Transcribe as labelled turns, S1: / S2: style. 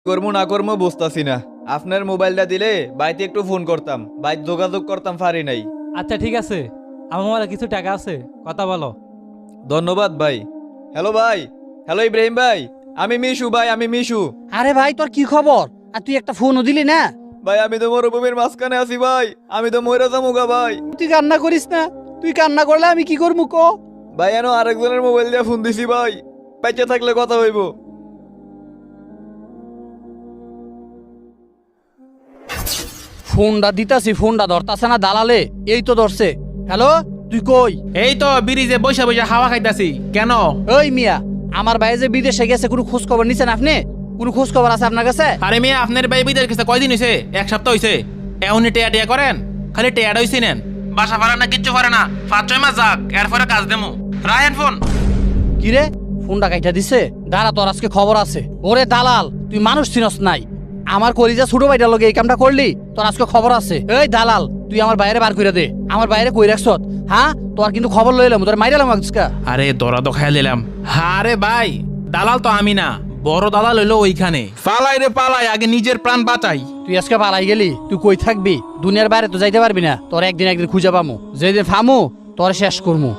S1: করবো না করবো বুঝতাছি না। আপনার মোবাইলটা দিলে বাইতে একটু ফোন করতাম, বাইতে যোগাযোগ করতাম, পারি নাই।
S2: আচ্ছা ঠিক আছে, আমার মোবাইলে কিছু টাকা আছে, কথা বলো।
S1: ধন্যবাদ ভাই। হ্যালো ভাই, হ্যালো ইব্রাহিম ভাই, আমি মিশু ভাই, আমি মিশু।
S3: আরে ভাই তোর কি খবর? আর তুই একটা ফোনও দিলি না।
S1: ভাই আমি তো মরুভূমির মাঝখানে আছি ভাই, আমি তো মইরা যামুগা ভাই।
S3: তুই কান্না করিস না, তুই কান্না করলে আমি কি করবো ক?
S1: ভাই এনো আরেকজনের মোবাইল দিয়ে ফোন দিছি ভাই, বাইচে থাকলে কথা হইব।
S3: ফোনটা দিতাছি, ফোনটা ধরতাছে না দালালে, এই তো ধরছে। হ্যালো, তুই কই?
S4: এই তো ব্রিজে বৈশা বৈশা হাওয়া খাইতাছি। কেন?
S3: ওই মিয়া, আমার ভাই যে বিদেশে গেছে, কোনো খোঁজ খবর নিছেন আপনি? কোনো খোঁজ খবর আছে আপনার কাছে?
S4: আরে মেয়ে, আপনার ভাই বিদেশ গেছে কয়দিন হয়েছে? এক সপ্তাহ হয়েছে। এমনি টেয়া টেয়া করেন, খালি টেয়াটা হয়েছি নেন। বাসা ভাড়া না কিচ্ছু করে না, 5-6 মাস যাক এরপরে কাজ দেমু। রায়ন ফোন।
S3: কি রে, ফোনটা কাইটা দিছে? দাঁড়া, তোর আজকে খবর আছে। ওরে দালাল, তুই মানুষ চিনস নাই। আমার কলিজা ছোট ভাইটার লগে এই কামটা করলি, তোর আজকে খবর আছে। এই দালাল, তুই আমার বাইরে বার কইরা দে। আমার বাইরে কই রাখছত? হ্যাঁ, তোর কিন্তু খবর লইলাম, তোর মাইরালাম আজকে।
S4: আরে দরা তো খাইয়া দিলাম। আরে ভাই, দালাল তো আমি না, বড় দালাল হইলো ওইখানে। পালাই রে পালাই, আগে নিজের প্রাণ বাঁচাই।
S3: তুই আজকে পালাই গেলি, তুই কই থাকবি? দুনিয়ার বাইরে তো যাইতে পারবি না। তোর একদিন একদিন খুঁজে পামু, যেদিন ফামু তোর শেষ করমু।